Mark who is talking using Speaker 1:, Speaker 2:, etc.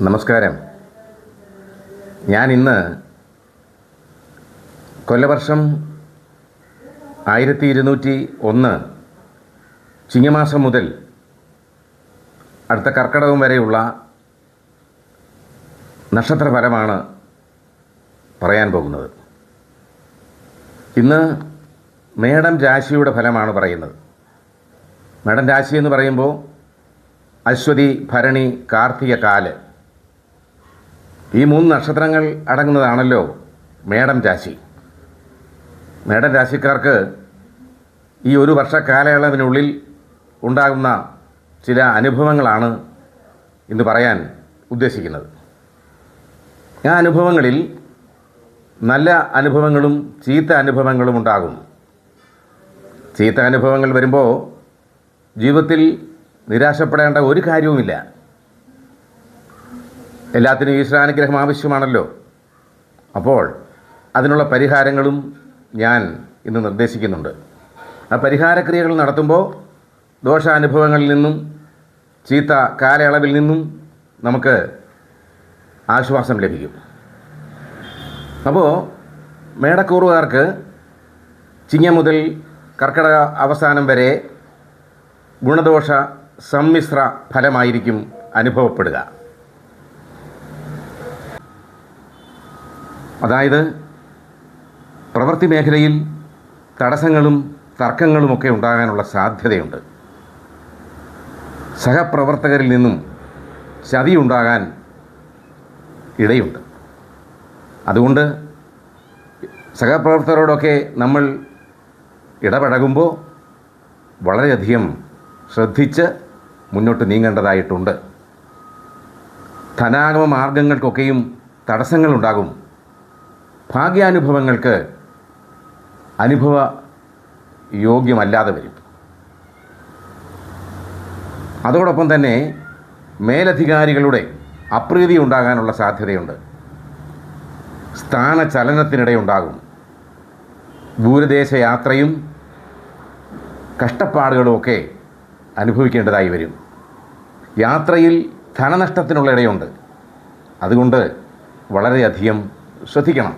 Speaker 1: നമസ്കാരം. ഞാൻ ഇന്ന് കൊല്ലവർഷം 1201 ചിങ്ങമാസം മുതൽ അടുത്ത കർക്കിടകം വരെയുള്ള നക്ഷത്രഫലമാണ് പറയാൻ പോകുന്നത്. ഇന്ന് മേടം രാശിയുടെ ഫലമാണ് പറയുന്നത്. മേടം രാശി എന്ന് പറയുമ്പോൾ അശ്വതി, ഭരണി, കാർത്തിക, കാല് ഈ 3 നക്ഷത്രങ്ങൾ അടങ്ങുന്നതാണല്ലോ മേടം രാശി. മേടം രാശിക്കാർക്ക് ഈ ഒരു വർഷക്കാലയളവിനുള്ളിൽ ഉണ്ടാകുന്ന ചില അനുഭവങ്ങളാണ് ഇന്ന് പറയാൻ ഉദ്ദേശിക്കുന്നത്. ആ അനുഭവങ്ങളിൽ നല്ല അനുഭവങ്ങളും ചീത്ത അനുഭവങ്ങളും ഉണ്ടാകും. ചീത്ത അനുഭവങ്ങൾ വരുമ്പോൾ ജീവിതത്തിൽ നിരാശപ്പെടേണ്ട ഒരു കാര്യവുമില്ല. എല്ലാത്തിനും ഈശ്വരാനുഗ്രഹം ആവശ്യമാണല്ലോ. അപ്പോൾ അതിനുള്ള പരിഹാരങ്ങളും ഞാൻ ഇന്ന് നിർദ്ദേശിക്കുന്നുണ്ട്. ആ പരിഹാരക്രിയകൾ നടത്തുമ്പോൾ ദോഷാനുഭവങ്ങളിൽ നിന്നും ചീത്ത കാലയളവിൽ നിന്നും നമുക്ക് ആശ്വാസം ലഭിക്കും. അപ്പോൾ മേടക്കൂറുകാർക്ക് ചിങ്ങം മുതൽ കർക്കിടക അവസാനം വരെ ഗുണദോഷ സമ്മിശ്ര ഫലമായിരിക്കും അനുഭവപ്പെടുക. അതായത് പ്രവൃത്തി മേഖലയിൽ തടസ്സങ്ങളും തർക്കങ്ങളുമൊക്കെ ഉണ്ടാകാനുള്ള സാധ്യതയുണ്ട്. സഹപ്രവർത്തകരിൽ നിന്നും ചതിയുണ്ടാകാൻ ഇടയുണ്ട്. അതുകൊണ്ട് സഹപ്രവർത്തകരോടൊക്കെ നമ്മൾ ഇടപഴകുമ്പോൾ വളരെയധികം ശ്രദ്ധിച്ച് മുന്നോട്ട് നീങ്ങേണ്ടതായിട്ടുണ്ട്. ധനാഗമ മാർഗങ്ങൾക്കൊക്കെയും തടസ്സങ്ങളുണ്ടാകും. ഭാഗ്യാനുഭവങ്ങൾക്ക് അനുഭവ യോഗ്യമല്ലാതെ വരും. അതോടൊപ്പം തന്നെ മേലധികാരികളുടെ അപ്രീതി ഉണ്ടാകാനുള്ള സാധ്യതയുണ്ട്. സ്ഥാനചലനത്തിനിടയുണ്ടാകും. ദൂരദേശ യാത്രയും കഷ്ടപ്പാടുകളുമൊക്കെ അനുഭവിക്കേണ്ടതായി വരും. യാത്രയിൽ ധനനഷ്ടത്തിനുള്ള ഇടയുണ്ട്. അതുകൊണ്ട് വളരെയധികം ശ്രദ്ധിക്കണം.